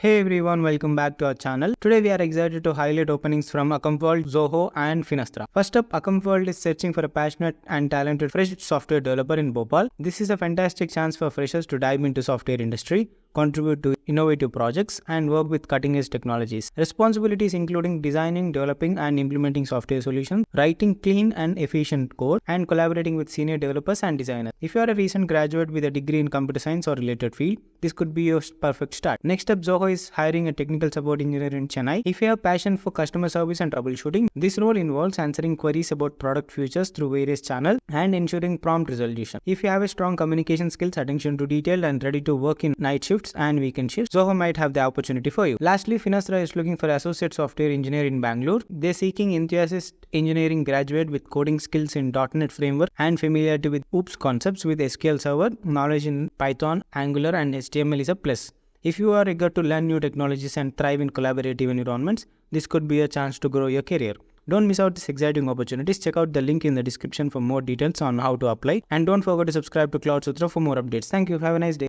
Hey everyone, welcome back to our channel. Today we are excited to highlight openings from Acompworld, Zoho and Finastra. First up, Acompworld is searching for a passionate and talented fresh software developer in Bhopal. This is a fantastic chance for freshers to dive into software industry, contribute to innovative projects and work with cutting-edge technologies. Responsibilities including designing, developing and implementing software solutions, writing clean and efficient code and collaborating with senior developers and designers. If you are a recent graduate with a degree in computer science or related field, this could be your perfect start. Next up, Zoho is hiring a technical support engineer in Chennai. If you have passion for customer service and troubleshooting, this role involves answering queries about product features through various channels and ensuring prompt resolution. If you have a strong communication skills, attention to detail and ready to work in night shifts and weekend shifts, Zoho might have the opportunity for you. Lastly, Finastra is looking for associate software engineer in Bangalore. They're seeking enthusiast engineering graduate with coding skills in .NET framework and familiarity with OOPS concepts with SQL Server, knowledge in Python, Angular and HTML is a plus. If you are eager to learn new technologies and thrive in collaborative environments, this could be a chance to grow your career. Don't miss out these exciting opportunities. Check out the link in the description for more details on how to apply. And don't forget to subscribe to Cloud Sutra for more updates. Thank you. Have a nice day.